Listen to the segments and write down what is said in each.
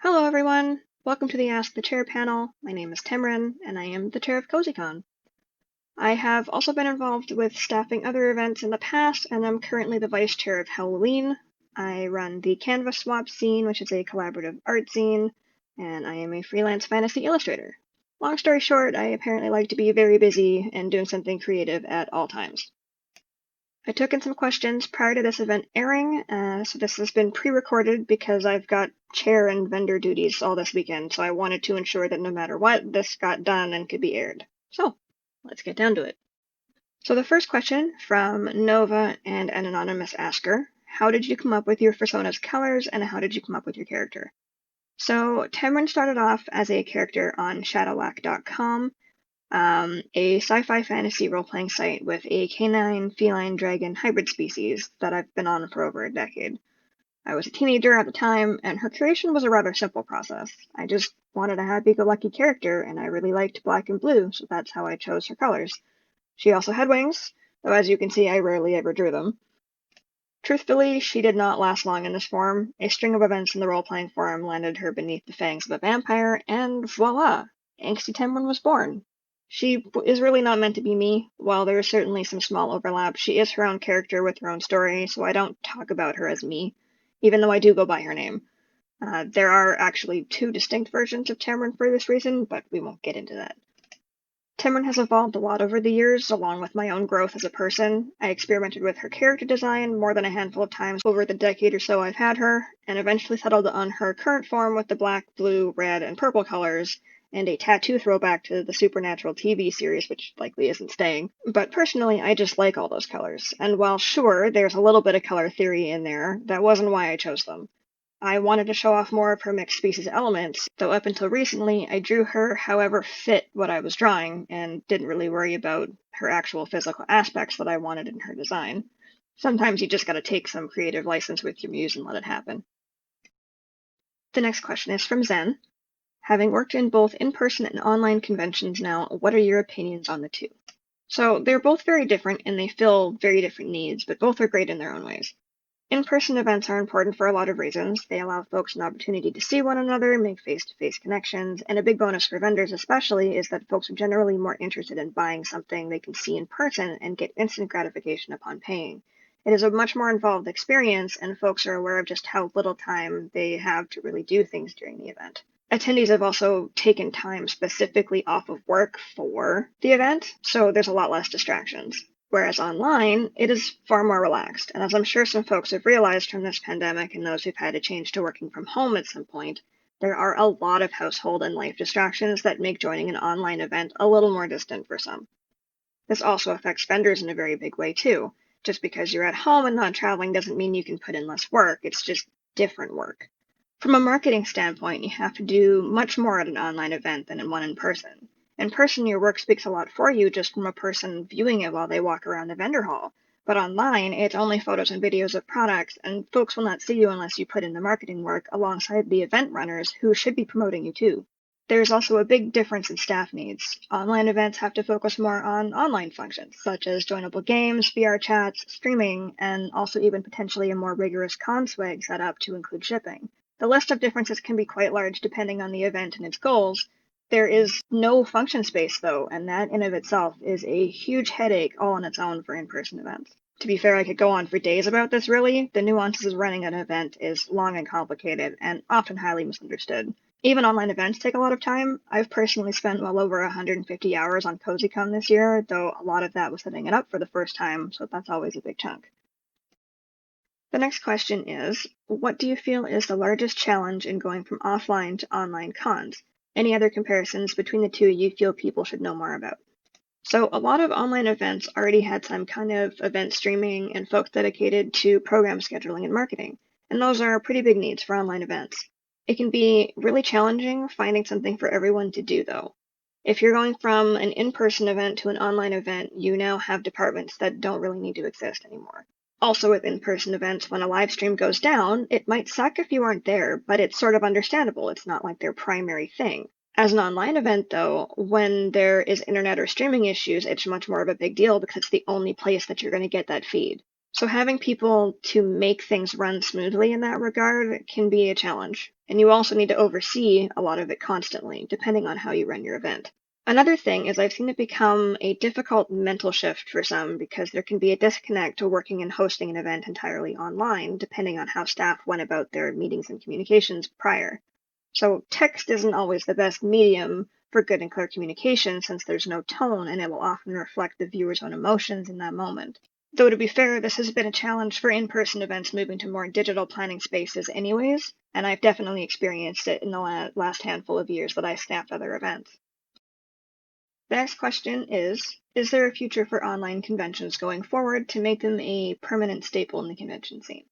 Hello everyone! Welcome to the Ask the Chair panel. My name is Temrin, and I am the chair of CozyCon. I have also been involved with staffing other events in the past, and I'm currently the vice chair of Halloween. I run the Canvas Swap zine, which is a collaborative art zine, and I am a freelance fantasy illustrator. Long story short, I apparently like to be very busy and doing something creative at all times. I took in some questions prior to this event airing, so this has been pre-recorded because I've got chair and vendor duties all this weekend, so I wanted to ensure that no matter what, this got done and could be aired. So, let's get down to it. So the first question from Nova and an anonymous asker: how did you come up with your persona's colors, and how did you come up with your character? So Temrin started off as a character on shadowlack.com, a sci-fi fantasy role-playing site with a canine feline dragon hybrid species that I've been on for over a decade. I was a teenager at the time, and her creation was a rather simple process. I just wanted a happy-go-lucky character, and I really liked black and blue, so that's how I chose her colors. She also had wings, though as you can see I rarely ever drew them. Truthfully, she did not last long in this form. A string of events in the role-playing forum landed her beneath the fangs of a vampire, and voila! Angsty Temrin was born. She is really not meant to be me. While there is certainly some small overlap, she is her own character with her own story, so I don't talk about her as me, even though I do go by her name. There are actually two distinct versions of Temrin for this reason, but we won't get into that. Temrin has evolved a lot over the years, along with my own growth as a person. I experimented with her character design more than a handful of times over the decade or so I've had her, and eventually settled on her current form with the black, blue, red, and purple colors, and a tattoo throwback to the Supernatural TV series, which likely isn't staying. But personally, I just like all those colors, and while sure, there's a little bit of color theory in there, that wasn't why I chose them. I wanted to show off more of her mixed species elements, though up until recently, I drew her however fit what I was drawing, and didn't really worry about her actual physical aspects that I wanted in her design. Sometimes you just gotta take some creative license with your muse and let it happen. The next question is from Zen. Having worked in both in-person and online conventions now, what are your opinions on the two? So they're both very different and they fill very different needs, but both are great in their own ways. In-person events are important for a lot of reasons. They allow folks an opportunity to see one another, make face-to-face connections, and a big bonus for vendors especially is that folks are generally more interested in buying something they can see in person and get instant gratification upon paying. It is a much more involved experience, and folks are aware of just how little time they have to really do things during the event. Attendees have also taken time specifically off of work for the event, so there's a lot less distractions. Whereas online, it is far more relaxed, and as I'm sure some folks have realized from this pandemic and those who've had to change to working from home at some point, there are a lot of household and life distractions that make joining an online event a little more distant for some. This also affects vendors in a very big way too. Just because you're at home and not traveling doesn't mean you can put in less work, it's just different work. From a marketing standpoint, you have to do much more at an online event than in one in person. In person, your work speaks a lot for you just from a person viewing it while they walk around the vendor hall. But online, it's only photos and videos of products, and folks will not see you unless you put in the marketing work alongside the event runners who should be promoting you too. There's also a big difference in staff needs. Online events have to focus more on online functions, such as joinable games, VR chats, streaming, and also even potentially a more rigorous conswag setup to include shipping. The list of differences can be quite large depending on the event and its goals. There is no function space, though, and that in of itself is a huge headache all on its own for in-person events. To be fair, I could go on for days about this, really. The nuances of running an event is long and complicated, and often highly misunderstood. Even online events take a lot of time. I've personally spent well over 150 hours on CozyCon this year, though a lot of that was setting it up for the first time, so that's always a big chunk. The next question is, what do you feel is the largest challenge in going from offline to online cons? Any other comparisons between the two you feel people should know more about? So a lot of online events already had some kind of event streaming and folks dedicated to program scheduling and marketing, and those are pretty big needs for online events. It can be really challenging finding something for everyone to do, though. If you're going from an in-person event to an online event, you now have departments that don't really need to exist anymore. Also with in-person events, when a live stream goes down, it might suck if you aren't there, but it's sort of understandable. It's not like their primary thing. As an online event, though, when there is internet or streaming issues, it's much more of a big deal because it's the only place that you're going to get that feed. So having people to make things run smoothly in that regard can be a challenge. And you also need to oversee a lot of it constantly, depending on how you run your event. Another thing is I've seen it become a difficult mental shift for some because there can be a disconnect to working and hosting an event entirely online, depending on how staff went about their meetings and communications prior. So text isn't always the best medium for good and clear communication since there's no tone and it will often reflect the viewer's own emotions in that moment. Though to be fair, this has been a challenge for in-person events moving to more digital planning spaces anyways, and I've definitely experienced it in the last handful of years that I staffed other events. The next question is there a future for online conventions going forward to make them a permanent staple in the convention scene?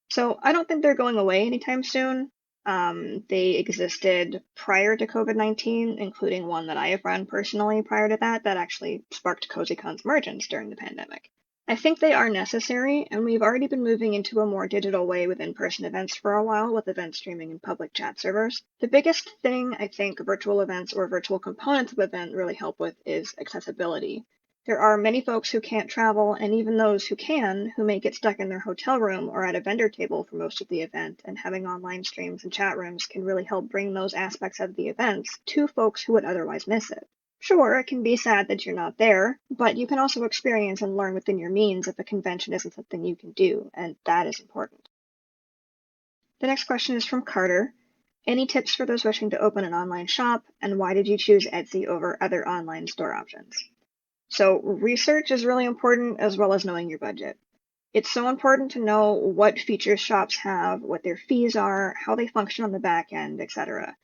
So I don't think they're going away anytime soon. They existed prior to COVID-19, including one that I have run personally prior to that actually sparked CozyCon's emergence during the pandemic. I think they are necessary, and we've already been moving into a more digital way with in-person events for a while with event streaming and public chat servers. The biggest thing I think virtual events or virtual components of event really help with is accessibility. There are many folks who can't travel, and even those who can, who may get stuck in their hotel room or at a vendor table for most of the event, and having online streams and chat rooms can really help bring those aspects of the events to folks who would otherwise miss it. Sure, it can be sad that you're not there, but you can also experience and learn within your means if a convention isn't something you can do, and that is important. The next question is from Carter. Any tips for those wishing to open an online shop, and why did you choose Etsy over other online store options? So research is really important as well as knowing your budget. It's so important to know what features shops have, what their fees are, how they function on the back end, etc.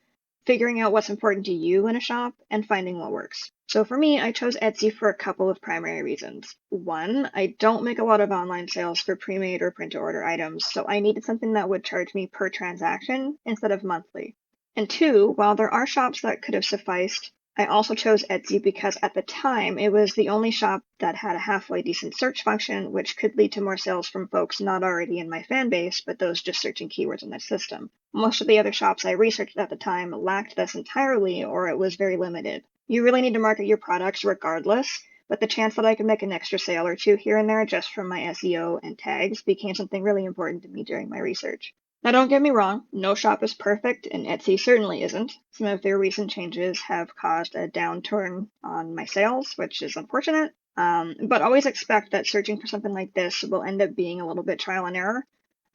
Figuring out what's important to you in a shop and finding what works. So for me, I chose Etsy for a couple of primary reasons. One, I don't make a lot of online sales for pre-made or print-to-order items, so I needed something that would charge me per transaction instead of monthly. And two, while there are shops that could have sufficed, I also chose Etsy because at the time it was the only shop that had a halfway decent search function, which could lead to more sales from folks not already in my fan base, but those just searching keywords in the system. Most of the other shops I researched at the time lacked this entirely, or it was very limited. You really need to market your products regardless, but the chance that I could make an extra sale or two here and there just from my SEO and tags became something really important to me during my research. Now don't get me wrong, no shop is perfect, and Etsy certainly isn't. Some of their recent changes have caused a downturn on my sales, which is unfortunate, but always expect that searching for something like this will end up being a little bit trial and error.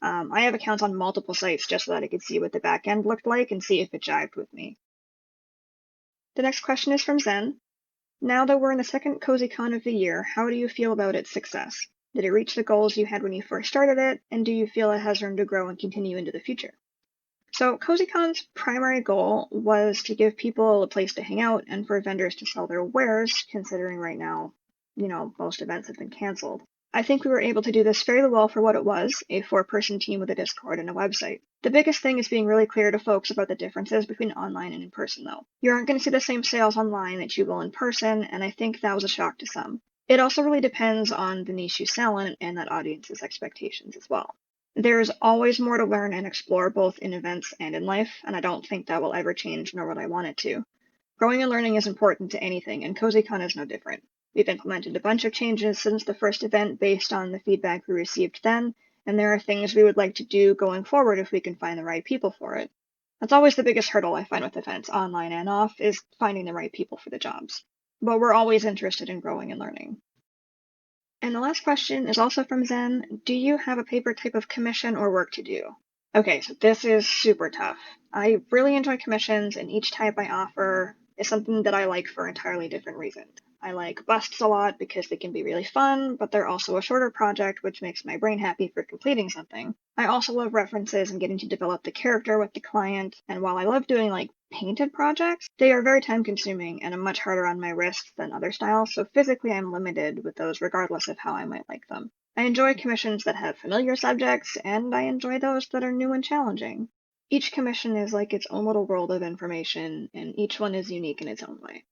I have accounts on multiple sites just so that I could see what the back end looked like and see if it jived with me. The next question is from Zen. Now that we're in the second CozyCon of the year, how do you feel about its success? Did it reach the goals you had when you first started it, and do you feel it has room to grow and continue into the future? So CozyCon's primary goal was to give people a place to hang out and for vendors to sell their wares, considering right now, most events have been canceled. I think we were able to do this fairly well for what it was, a 4-person team with a Discord and a website. The biggest thing is being really clear to folks about the differences between online and in person, though. You aren't going to see the same sales online that you will in person, and I think that was a shock to some. It also really depends on the niche you sell in and that audience's expectations as well. There's always more to learn and explore both in events and in life, and I don't think that will ever change, nor would I want it to. Growing and learning is important to anything, and CozyCon is no different. We've implemented a bunch of changes since the first event based on the feedback we received then, and there are things we would like to do going forward if we can find the right people for it. That's always the biggest hurdle I find with events, online and off, is finding the right people for the jobs. But we're always interested in growing and learning. And the last question is also from Zen. Do you have a favorite type of commission or work to do? Okay, so this is super tough. I really enjoy commissions, and each type I offer is something that I like for entirely different reasons. I like busts a lot because they can be really fun, but they're also a shorter project, which makes my brain happy for completing something. I also love references and getting to develop the character with the client, and while I love doing painted projects, they are very time consuming and much harder on my wrists than other styles, so physically I'm limited with those regardless of how I might like them. I enjoy commissions that have familiar subjects, and I enjoy those that are new and challenging. Each commission is like its own little world of information, and each one is unique in its own way.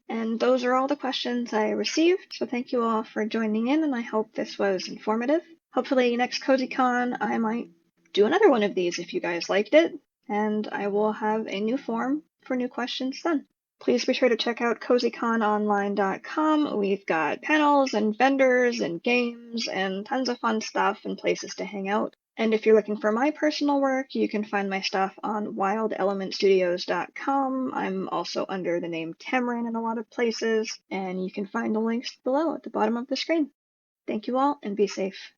And those are all the questions I received, so thank you all for joining in, and I hope this was informative. Hopefully next CozyCon I might do another one of these if you guys liked it, and I will have a new form for new questions then. Please be sure to check out CozyConOnline.com. We've got panels and vendors and games and tons of fun stuff and places to hang out. And if you're looking for my personal work, you can find my stuff on WildElementStudios.com. I'm also under the name Temrin in a lot of places, and you can find the links below at the bottom of the screen. Thank you all, and be safe.